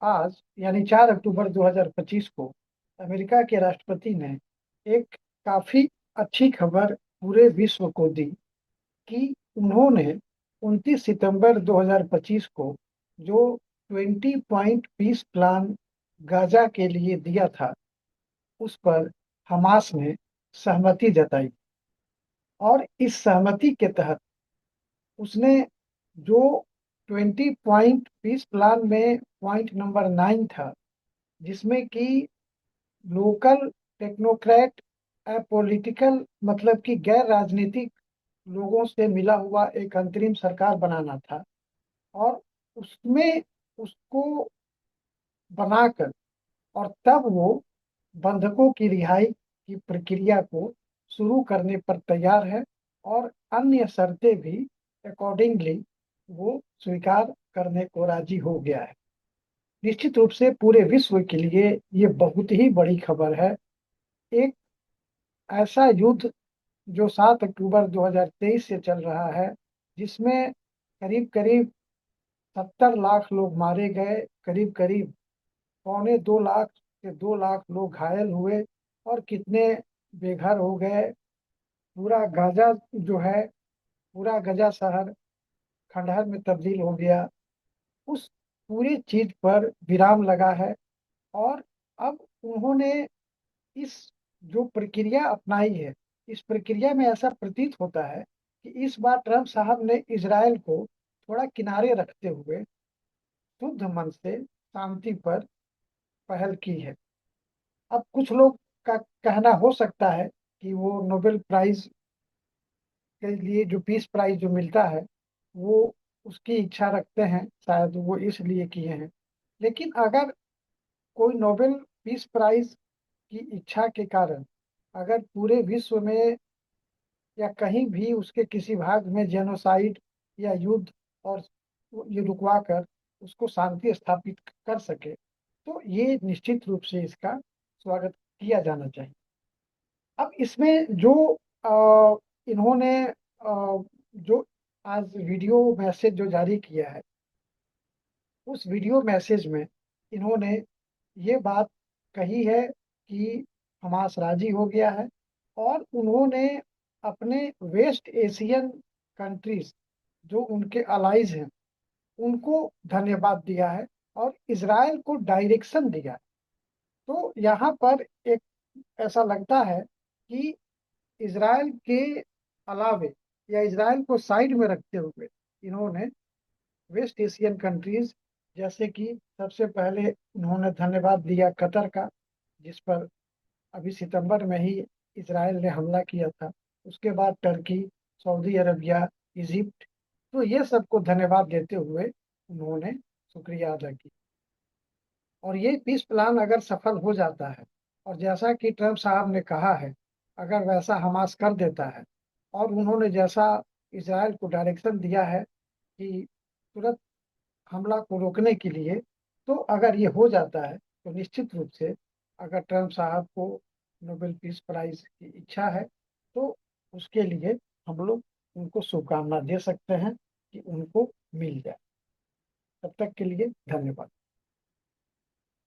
आज यानी 4 अक्टूबर 2025 को अमेरिका के राष्ट्रपति ने एक काफी अच्छी खबर पूरे विश्व को दी कि उन्होंने 29 सितंबर 2025 को जो 20 पॉइंट पीस प्लान गाजा के लिए दिया था, उस पर हमास ने सहमति जताई। और इस सहमति के तहत उसने जो 20 पॉइंट पीस प्लान में पॉइंट नंबर 9 था, जिसमें कि लोकल टेक्नोक्रेट पॉलिटिकल मतलब कि गैर राजनीतिक लोगों से मिला हुआ एक अंतरिम सरकार बनाना था, और उसमें उसको बनाकर और तब वो बंधकों की रिहाई की प्रक्रिया को शुरू करने पर तैयार है, और अन्य शर्तें भी अकॉर्डिंगली वो स्वीकार करने को राजी हो गया है। निश्चित रूप से पूरे विश्व के लिए ये बहुत ही बड़ी खबर है। एक ऐसा युद्ध जो 7 अक्टूबर 2023 से चल रहा है, जिसमें करीब करीब 70 लाख लोग मारे गए, करीब करीब 1.25 लाख से 2 लाख लोग घायल हुए, और कितने बेघर हो गए। पूरा गाजा जो है, पूरा गजा शहर खंडहर में तब्दील हो गया। उस पूरी चीज पर विराम लगा है। और अब उन्होंने इस जो प्रक्रिया अपनाई है, इस प्रक्रिया में ऐसा प्रतीत होता है कि इस बार ट्रम्प साहब ने इजराइल को थोड़ा किनारे रखते हुए शुद्ध मन से शांति पर पहल की है। अब कुछ लोग का कहना हो सकता है कि वो नोबेल प्राइज के लिए जो पीस प्राइज जो मिलता है, वो उसकी इच्छा रखते हैं, शायद वो इसलिए किए हैं। लेकिन अगर कोई नोबेल पीस प्राइज की इच्छा के कारण अगर पूरे विश्व में या कहीं भी उसके किसी भाग में जेनोसाइड या युद्ध और ये रुकवा कर उसको शांति स्थापित कर सके, तो ये निश्चित रूप से इसका स्वागत किया जाना चाहिए। अब इसमें जो इन्होंने जो आज वीडियो मैसेज जो जारी किया है, उस वीडियो मैसेज में इन्होंने ये बात कही है कि हमास राजी हो गया है, और उन्होंने अपने वेस्ट एशियन कंट्रीज जो उनके अलाइज हैं, उनको धन्यवाद दिया है और इजराइल को डायरेक्शन दिया है। तो यहाँ पर एक ऐसा लगता है कि इजराइल के अलावे या इजराइल को साइड में रखते हुए इन्होंने वेस्ट एशियन कंट्रीज, जैसे कि सबसे पहले उन्होंने धन्यवाद दिया कतर का, जिस पर अभी सितंबर में ही इजराइल ने हमला किया था। उसके बाद टर्की, सऊदी अरबिया, इजिप्ट। तो ये सबको धन्यवाद देते हुए उन्होंने शुक्रिया अदा किया। और ये पीस प्लान अगर सफल हो जाता है, और जैसा कि ट्रम्प साहब ने कहा है, अगर वैसा हमास कर देता है, और उन्होंने जैसा इसराइल को डायरेक्शन दिया है कि तुरंत हमला को रोकने के लिए, तो अगर ये हो जाता है तो निश्चित रूप से अगर ट्रम्प साहब को नोबेल पीस प्राइज की इच्छा है, तो उसके लिए हम लोग उनको शुभकामना दे सकते हैं कि उनको मिल जाए। तब तक के लिए धन्यवाद।